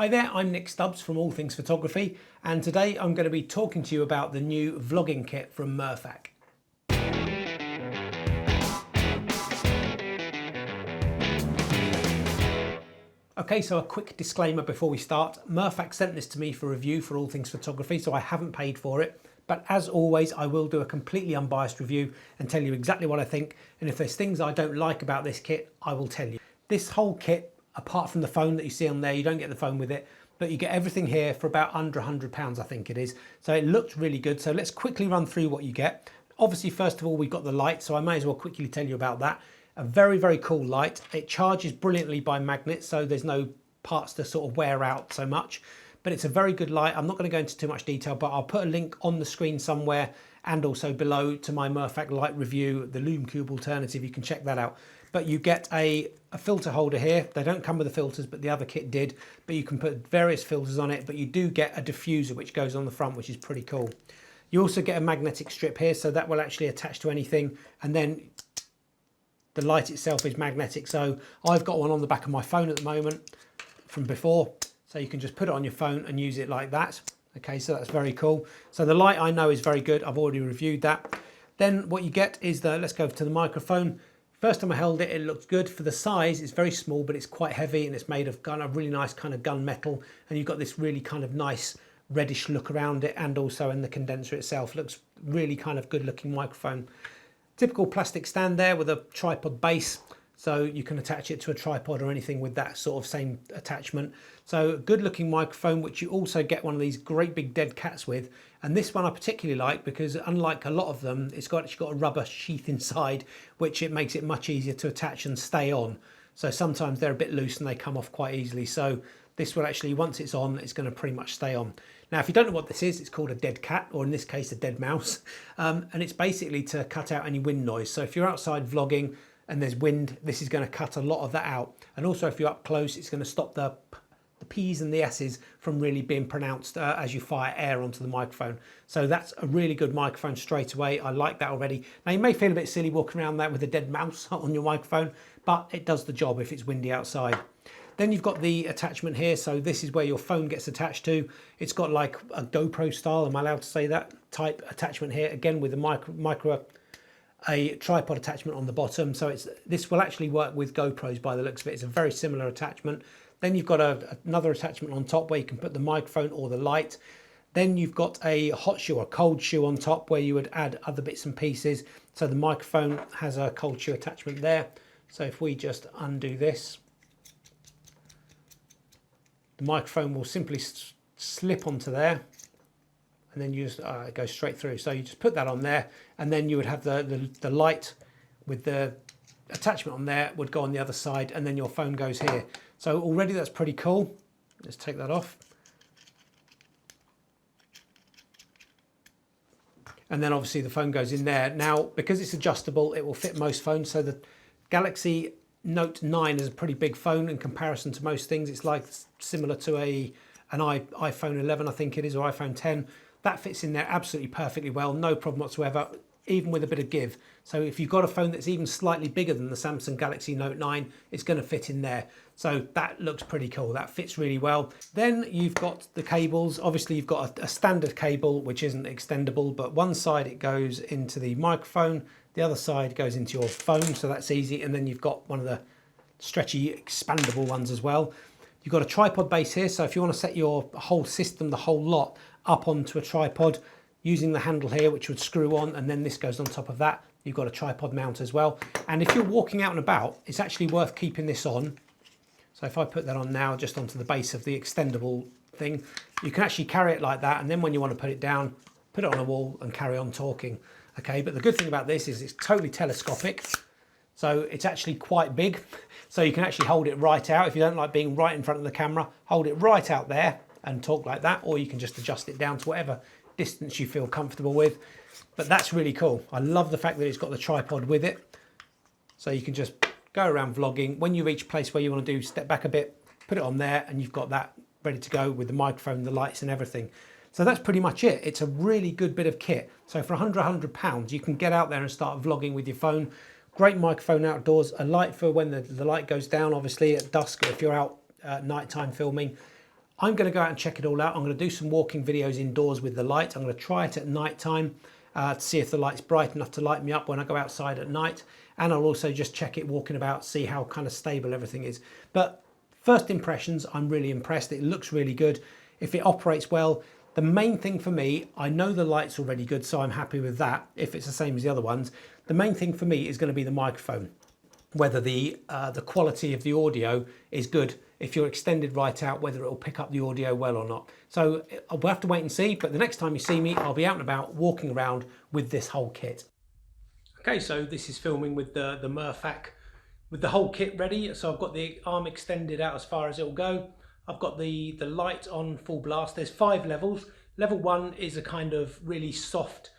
Hi there, I'm Nick Stubbs from All Things Photography, and today I'm going to be talking to you about the new vlogging kit from Mirfak. Okay, so a quick disclaimer before we start. Mirfak sent this to me for review for All Things Photography, so I haven't paid for it. But as always, I will do a completely unbiased review and tell you exactly what I think. And if there's things I don't like about this kit, I will tell you. This whole kit, apart from the phone that you see on there, you don't get the phone with it, but you get everything here for about under £100, I think it is. So it looks really good. So let's quickly run through what you get. Obviously, first of all, we've got the light, so I may as well quickly tell you about that. A very, very cool light. It charges brilliantly by magnet, so there's no parts to sort of wear out so much, but it's a very good light. I'm not going to go into too much detail, but I'll put a link on the screen somewhere and also below to my Mirfak light review, the L1 Cube alternative. You can check that out. But you get a filter holder here. They don't come with the filters, but the other kit did. But you can put various filters on it, but you do get a diffuser which goes on the front, which is pretty cool. You also get a magnetic strip here, so that will actually attach to anything. And then the light itself is magnetic. So I've got one on the back of my phone at the moment from before. So you can just put it on your phone and use it like that. Okay, so that's very cool. So the light I know is very good. I've already reviewed that. Then what you get is let's go to the microphone. First time I held it, it looked good. For the size, it's very small, but it's quite heavy and it's made of kind of really nice kind of gun metal. And you've got this really kind of nice reddish look around it, and also in the condenser itself. Looks really kind of good looking microphone. Typical plastic stand there with a tripod base. So you can attach it to a tripod or anything with that sort of same attachment. So good looking microphone, which you also get one of these great big dead cats with. And this one I particularly like because unlike a lot of them, it's actually got a rubber sheath inside, which it makes it much easier to attach and stay on. So sometimes they're a bit loose and they come off quite easily. So this will actually, once it's on, it's going to pretty much stay on. Now, if you don't know what this is, it's called a dead cat, or in this case, a dead mouse. And it's basically to cut out any wind noise. So if you're outside vlogging and there's wind, this is going to cut a lot of that out. And also if you're up close, it's going to stop the P's and the S's from really being pronounced as you fire air onto the microphone. So that's a really good microphone straight away. I like that already. Now you may feel a bit silly walking around that with a dead mouse on your microphone, but it does the job if it's windy outside. Then you've got the attachment here. So this is where your phone gets attached to. It's got like a GoPro style, am I allowed to say that, type attachment here, again with a a tripod attachment on the bottom. So this will actually work with GoPros by the looks of it. It's a very similar attachment. Then you've got another attachment on top where you can put the microphone or the light. Then you've got a hot shoe or cold shoe on top where you would add other bits and pieces. So the microphone has a cold shoe attachment there. So if we just undo this, the microphone will simply slip onto there, and then you just it goes straight through. So you just put that on there, and then you would have the light with the attachment on there would go on the other side, and then your phone goes here. So already that's pretty cool. Let's take that off. And then obviously the phone goes in there. Now, because it's adjustable, it will fit most phones. So the Galaxy Note 9 is a pretty big phone in comparison to most things. It's like similar to an iPhone 11, I think it is, or iPhone 10. That fits in there absolutely perfectly well, no problem whatsoever, even with a bit of give. So if you've got a phone that's even slightly bigger than the Samsung Galaxy Note 9, it's going to fit in there. So that looks pretty cool. That fits really well. Then you've got the cables. Obviously you've got a standard cable, which isn't extendable, but one side it goes into the microphone, the other side goes into your phone, so that's easy. And then you've got one of the stretchy expandable ones as well. You've got a tripod base here, so if you want to set your whole system, the whole lot, up onto a tripod using the handle here, which would screw on, and then this goes on top of that, you've got a tripod mount as well. And if you're walking out and about, it's actually worth keeping this on. So if I put that on now, just onto the base of the extendable thing, you can actually carry it like that, and then when you want to put it down, put it on a wall and carry on talking. Okay, but the good thing about this is it's totally telescopic. So it's actually quite big. So you can actually hold it right out. If you don't like being right in front of the camera, hold it right out there and talk like that, or you can just adjust it down to whatever distance you feel comfortable with. But that's really cool. I love the fact that it's got the tripod with it. So you can just go around vlogging. When you reach a place where you want to do, step back a bit, put it on there, and you've got that ready to go with the microphone, the lights and everything. So that's pretty much it. It's a really good bit of kit. So for £100, you can get out there and start vlogging with your phone. Great microphone outdoors, a light for when the light goes down, obviously at dusk, if you're out at nighttime filming. I'm going to go out and check it all out. I'm going to do some walking videos indoors with the light. I'm going to try it at night time to see if the light's bright enough to light me up when I go outside at night. And I'll also just check it walking about, see how kind of stable everything is. But first impressions, I'm really impressed. It looks really good. If it operates well, the main thing for me, I know the light's already good, so I'm happy with that, if it's the same as the other ones. The main thing for me is going to be the microphone, whether the quality of the audio is good. If you're extended right out, whether it'll pick up the audio well or not. So we'll have to wait and see, but the next time you see me, I'll be out and about walking around with this whole kit. Okay, so this is filming with the Mirfak, with the whole kit ready. So I've got the arm extended out as far as it'll go. I've got the light on full blast. There's 5 levels. Level 1 is a kind of really soft,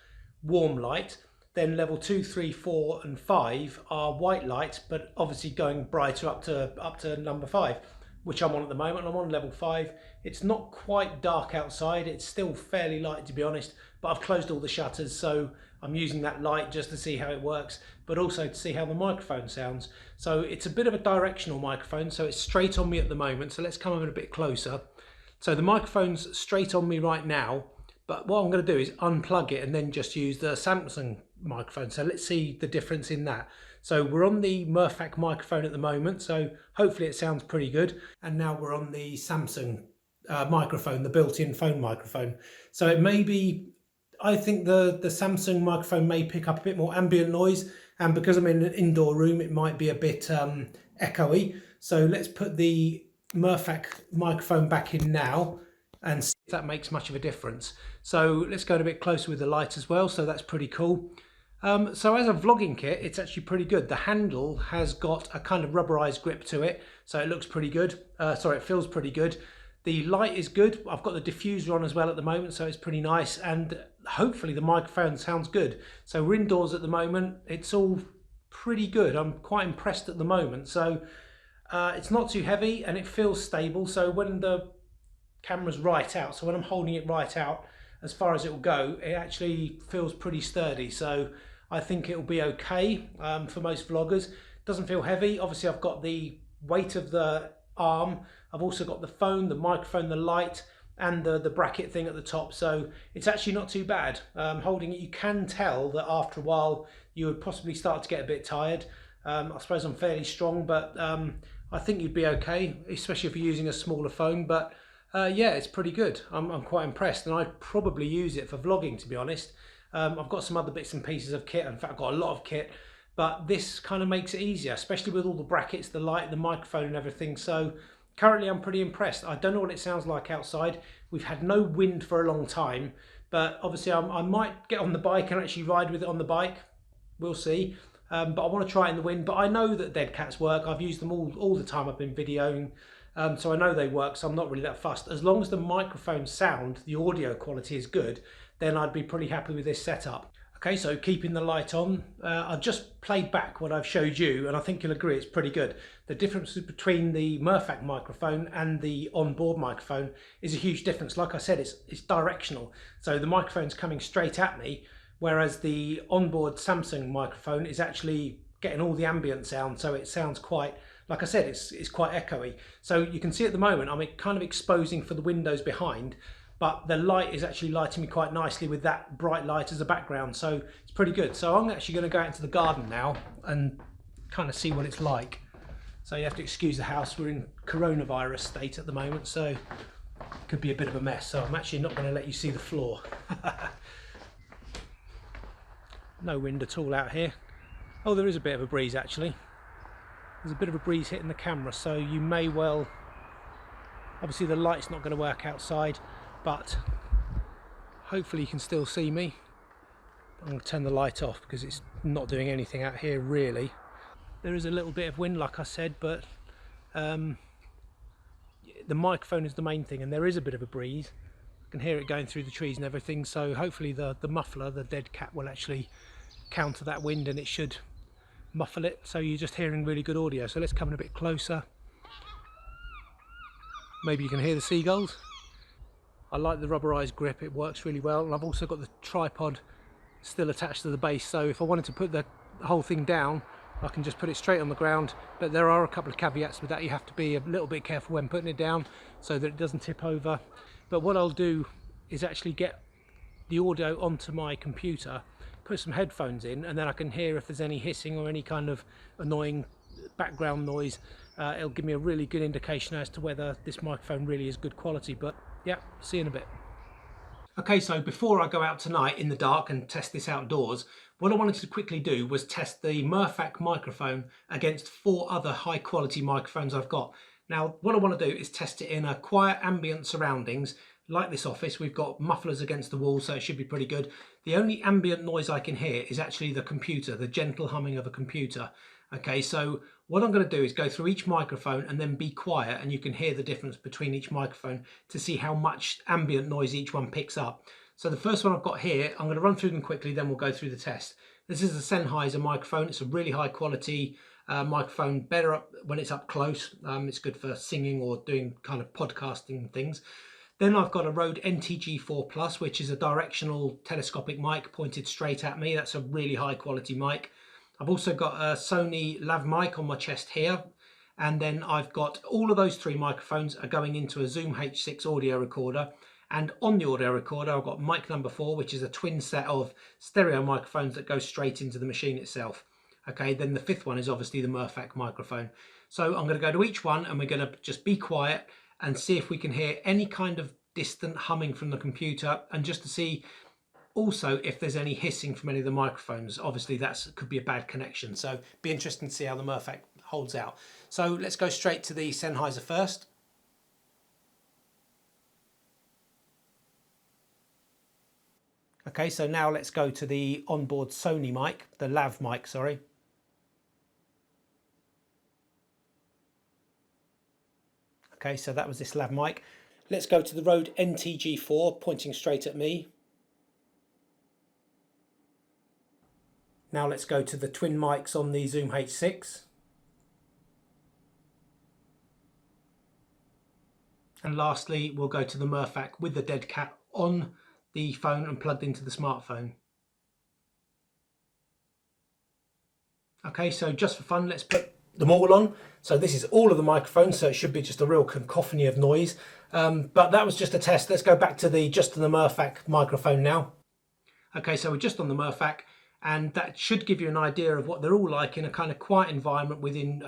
warm light. Then level 2, 3, 4 and 5 are white light, but obviously going brighter up to number 5, which I'm on at the moment. I'm on level 5. It's not quite dark outside. It's still fairly light, to be honest, but I've closed all the shutters, so I'm using that light just to see how it works, but also to see how the microphone sounds. So it's a bit of a directional microphone, so it's straight on me at the moment. So let's come over a bit closer. So the microphone's straight on me right now, but what I'm going to do is unplug it and then just use the Samsung microphone. So let's see the difference in that. So we're on the Mirfak microphone at the moment, so hopefully it sounds pretty good. And now we're on the Samsung microphone, the built-in phone microphone. So it may be, I think the Samsung microphone may pick up a bit more ambient noise, and because I'm in an indoor room, it might be a bit echoey. So let's put the Mirfak microphone back in now and see if that makes much of a difference. So let's go a bit closer with the light as well. So that's pretty cool. So as a vlogging kit, it's actually pretty good. The handle has got a kind of rubberized grip to it, so it looks pretty good. It feels pretty good. The light is good. I've got the diffuser on as well at the moment, so it's pretty nice, and hopefully the microphone sounds good. So we're indoors at the moment. It's all pretty good. I'm quite impressed at the moment. So it's not too heavy and it feels stable. So when the camera's right out, so when I'm holding it right out, as far as it will go, it actually feels pretty sturdy. So I think it will be okay for most vloggers. Doesn't feel heavy. Obviously I've got the weight of the arm. I've also got the phone, the microphone, the light, and the bracket thing at the top. So it's actually not too bad. Holding it, you can tell that after a while you would possibly start to get a bit tired. I suppose I'm fairly strong, but I think you'd be okay, especially if you're using a smaller phone. But yeah, it's pretty good. I'm quite impressed, and I'd probably use it for vlogging, to be honest. I've got some other bits and pieces of kit. In fact, I've got a lot of kit, but this kind of makes it easier, especially with all the brackets, the light, the microphone and everything. So currently I'm pretty impressed. I don't know what it sounds like outside. We've had no wind for a long time, but obviously I might get on the bike and actually ride with it on the bike. We'll see. But I want to try it in the wind. But I know that dead cats work. I've used them all the time I've been videoing. So I know they work, so I'm not really that fussed. As long as the microphone sound, the audio quality is good, then I'd be pretty happy with this setup. Okay, so keeping the light on, I've just played back what I've showed you, and I think you'll agree it's pretty good. The difference between the Mirfak microphone and the onboard microphone is a huge difference. Like I said, it's directional. So the microphone's coming straight at me, whereas the onboard Samsung microphone is actually getting all the ambient sound, so it sounds quite, like I said, it's quite echoey. So you can see at the moment I'm kind of exposing for the windows behind, but the light is actually lighting me quite nicely with that bright light as a background, so it's pretty good. So I'm actually going to go out into the garden now and kind of see what it's like. So you have to excuse the house, we're in coronavirus state at the moment, so it could be a bit of a mess. So I'm actually not going to let you see the floor. No wind at all out here. Oh, there is a bit of a breeze actually. There's a bit of a breeze hitting the camera, so you may well, obviously the light's not going to work outside, but hopefully you can still see me. I'm going to turn the light off because it's not doing anything out here really. There is a little bit of wind, like I said, but the microphone is the main thing, and there is a bit of a breeze. I can hear it going through the trees and everything, so hopefully the muffler, the dead cat, will actually counter that wind and it should muffle it, so you're just hearing really good audio. So let's come in a bit closer. Maybe you can hear the seagulls. I like the rubberized grip, it works really well, and I've also got the tripod still attached to the base, so if I wanted to put the whole thing down, I can just put it straight on the ground, but there are a couple of caveats with that. You have to be a little bit careful when putting it down so that it doesn't tip over. But what I'll do is actually get the audio onto my computer, put some headphones in, and then I can hear if there's any hissing or any kind of annoying background noise. It'll give me a really good indication as to whether this microphone really is good quality. But yeah, see you in a bit. Okay, so before I go out tonight in the dark and test this outdoors, what I wanted to quickly do was test the Mirfak microphone against 4 other high quality microphones I've got. Now, what I want to do is test it in a quiet ambient surroundings. Like this office, we've got mufflers against the wall, so it should be pretty good. The only ambient noise I can hear is actually the computer, the gentle humming of a computer. Okay, so what I'm going to do is go through each microphone and then be quiet, and you can hear the difference between each microphone to see how much ambient noise each one picks up. So the first one I've got here, I'm going to run through them quickly, then we'll go through the test. This is a Sennheiser microphone. It's a really high quality microphone, better up when it's up close. It's good for singing or doing kind of podcasting things. Then I've got a Rode NTG4 Plus, which is a directional telescopic mic pointed straight at me. That's a really high quality mic. I've also got a Sony lav mic on my chest here. And then I've got all of those 3 microphones are going into a Zoom H6 audio recorder. And on the audio recorder, I've got mic number 4, which is a twin set of stereo microphones that go straight into the machine itself. Okay, then the 5th one is obviously the Mirfak microphone. So I'm going to go to each one and we're going to just be quiet and see if we can hear any kind of distant humming from the computer, and just to see also if there's any hissing from any of the microphones. Obviously that could be a bad connection, so be interesting to see how the Mirfak holds out. So let's go straight to the Sennheiser first. Okay, so now let's go to the onboard Sony mic, the lav mic, sorry. Okay, so that was this lav mic. Let's go to the Rode NTG4, pointing straight at me. Now let's go to the twin mics on the Zoom H6. And lastly, we'll go to the Mirfak with the dead cat on the phone and plugged into the smartphone. Okay, so just for fun, let's put them all on. So this is all of the microphones, so it should be just a real cacophony of noise. But that was just a test. Let's go back to the Mirfak microphone now. Okay, so we're just on the Mirfak, and that should give you an idea of what they're all like in a kind of quiet environment within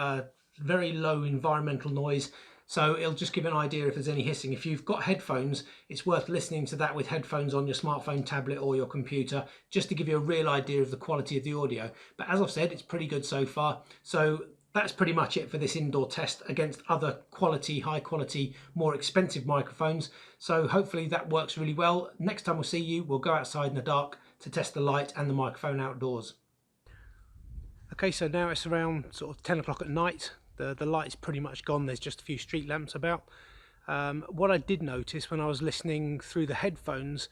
very low environmental noise. So it'll just give an idea if there's any hissing. If you've got headphones, it's worth listening to that with headphones on your smartphone, tablet or your computer, just to give you a real idea of the quality of the audio. But as I've said, it's pretty good so far. So that's pretty much it for this indoor test against other quality, high quality, more expensive microphones. So hopefully that works really well. Next time we'll see you, we'll go outside in the dark to test the light and the microphone outdoors. Okay, so now it's around sort of 10 o'clock at night. The light's pretty much gone. There's just a few street lamps about. What I did notice when I was listening through the headphones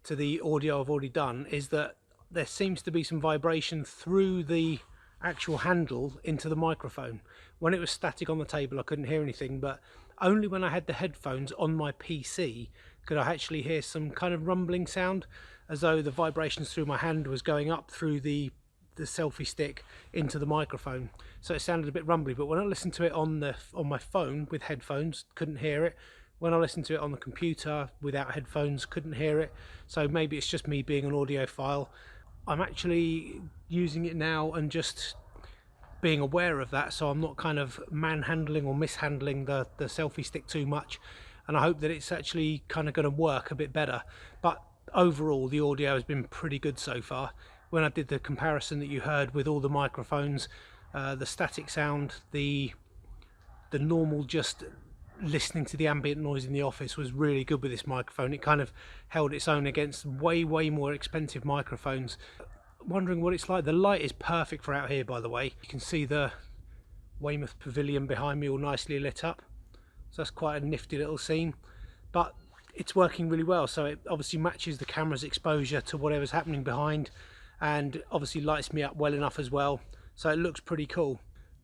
to the audio I've already done is that there seems to be some vibration through the actual handle into the microphone. When it was static on the table I couldn't hear anything, but only when I had the headphones on my PC could I actually hear some kind of rumbling sound, as though the vibrations through my hand was going up through the selfie stick into the microphone. So it sounded a bit rumbly, but when I listened to it on my phone with headphones, couldn't hear it. When I listened to it on the computer without headphones, couldn't hear it. So maybe it's just me being an audiophile. I'm actually using it now and just being aware of that, so I'm not kind of manhandling or mishandling the selfie stick too much, and I hope that it's actually kind of going to work a bit better. But overall the audio has been pretty good so far. When I did the comparison that you heard with all the microphones, the static sound, the normal just listening to the ambient noise in the office was really good with this microphone. It kind of held its own against way more expensive microphones. Wondering what it's like. The light is perfect for out here, by the way. You can see the Weymouth Pavilion behind me all nicely lit up, so that's quite a nifty little scene. But it's working really well, so it obviously matches the camera's exposure to whatever's happening behind, and obviously lights me up well enough as well, so it looks pretty cool.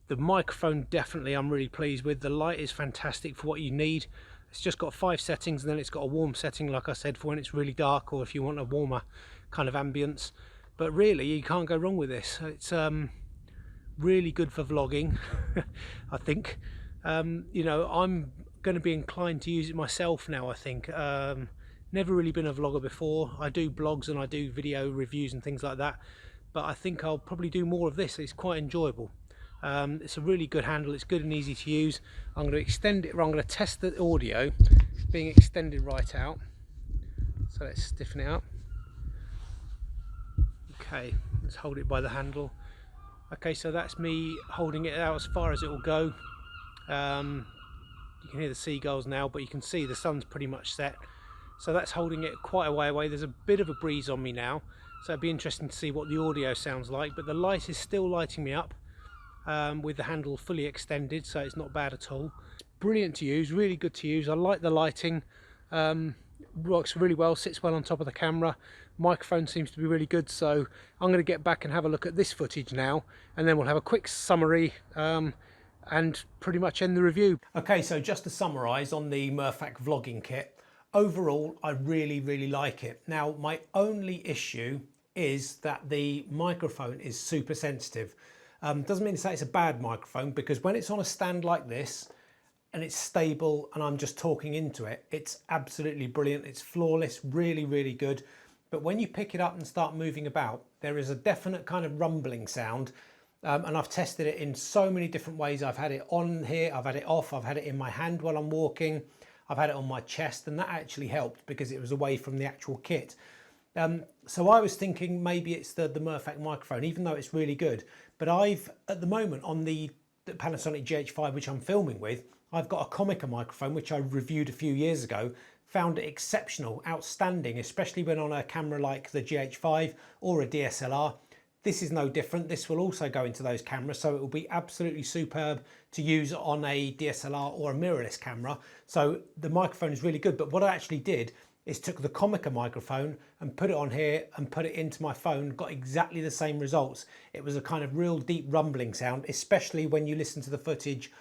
The microphone definitely I'm really pleased with. The light is fantastic for what you need. It's just got 5 settings, and then it's got a warm setting, like I said, for when it's really dark or if you want a warmer kind of ambience. But really you can't go wrong with this. It's really good for vlogging. I think you know, I'm going to be inclined to use it myself now. I think never really been a vlogger before. I do blogs and I do video reviews and things like that, but I think I'll probably do more of this. It's quite enjoyable. It's a really good handle, it's good and easy to use. I'm going to extend it, I'm going to test the audio being extended right out, so let's stiffen it up. Okay, let's hold it by the handle. Okay, so that's me holding it out as far as it will go. You can hear the seagulls now, but you can see the sun's pretty much set, so that's holding it quite a way away. There's a bit of a breeze on me now, so it'd be interesting to see what the audio sounds like, but the light is still lighting me up with the handle fully extended, so it's not bad at all. It's brilliant to use, really good to use. I like the lighting, works really well, sits well on top of the camera. Microphone seems to be really good, so I'm going to get back and have a look at this footage now, and then we'll have a quick summary and pretty much end the review. Okay, so just to summarise on the Mirfak vlogging kit, overall I really like it. Now my only issue is that the microphone is super sensitive. Doesn't mean to say it's a bad microphone, because when it's on a stand like this and it's stable and I'm just talking into it, it's absolutely brilliant. It's flawless, really good. But when you pick it up and start moving about, there is a definite kind of rumbling sound. And I've tested it in so many different ways. I've had it on here, I've had it off, I've had it in my hand while I'm walking, I've had it on my chest, and that actually helped because it was away from the actual kit. So I was thinking maybe it's the Mirfak microphone, even though it's really good. But I've, at the moment, on the Panasonic GH5, which I'm filming with, I've got a Comica microphone, which I reviewed a few years ago, found it exceptional, outstanding, especially when on a camera like the GH5 or a DSLR. This is no different. This will also go into those cameras, so it will be absolutely superb to use on a DSLR or a mirrorless camera. So the microphone is really good. But what I actually did is took the Comica microphone and put it on here and put it into my phone, got exactly the same results. It was a kind of real deep rumbling sound, especially when you listen to the footage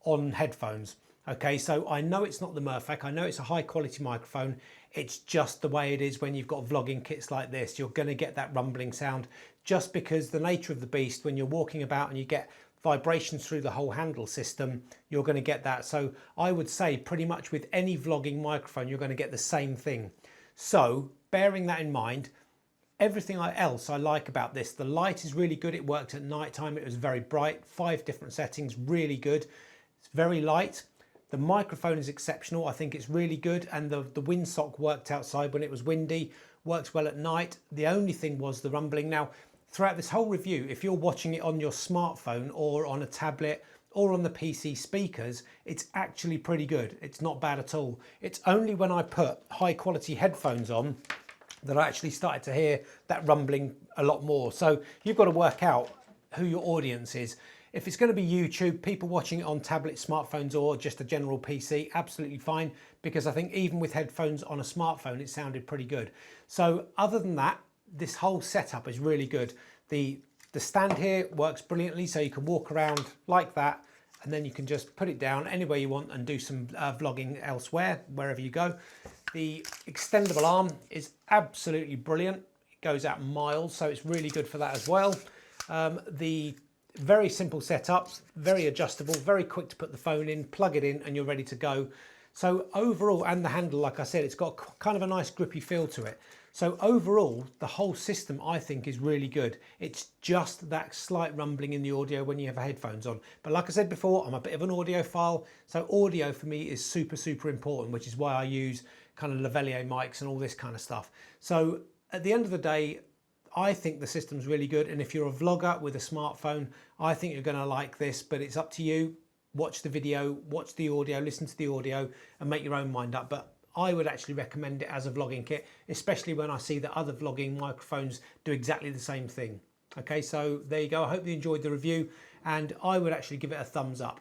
on headphones. Okay, so I know it's not the Mirfak, I know it's a high quality microphone, it's just the way it is when you've got vlogging kits like this. You're going to get that rumbling sound just because the nature of the beast, when you're walking about and you get vibrations through the whole handle system, you're going to get that. So I would say pretty much with any vlogging microphone, you're going to get the same thing. So bearing that in mind, everything else I like about this, the light is really good. It worked at night time. It was very bright, 5 different settings, really good. It's very light. The microphone is exceptional. I think it's really good. And the windsock worked outside when it was windy, works well at night. The only thing was the rumbling. Now, throughout this whole review, if you're watching it on your smartphone or on a tablet or on the PC speakers, it's actually pretty good. It's not bad at all. It's only when I put high quality headphones on that I actually started to hear that rumbling a lot more. So you've got to work out who your audience is. If it's going to be YouTube, people watching it on tablets, smartphones, or just a general PC, absolutely fine, because I think even with headphones on a smartphone, it sounded pretty good. So other than that, this whole setup is really good. The stand here works brilliantly, so you can walk around like that, and then you can just put it down anywhere you want and do some vlogging elsewhere, wherever you go. The extendable arm is absolutely brilliant. It goes out miles, so it's really good for that as well. The very simple setup, very adjustable, very quick to put the phone in, plug it in, and you're ready to go. So overall, and the handle, like I said, it's got kind of a nice grippy feel to it. So overall, the whole system I think is really good. It's just that slight rumbling in the audio when you have headphones on. But like I said before, I'm a bit of an audiophile, so audio for me is super important, which is why I use kind of lavalier mics and all this kind of stuff. So at the end of the day, I think the system's really good, and if you're a vlogger with a smartphone, I think you're going to like this, but it's up to you. Watch the video, watch the audio, listen to the audio, and make your own mind up. But I would actually recommend it as a vlogging kit, especially when I see that other vlogging microphones do exactly the same thing. Okay, so there you go. I hope you enjoyed the review, and I would actually give it a thumbs up.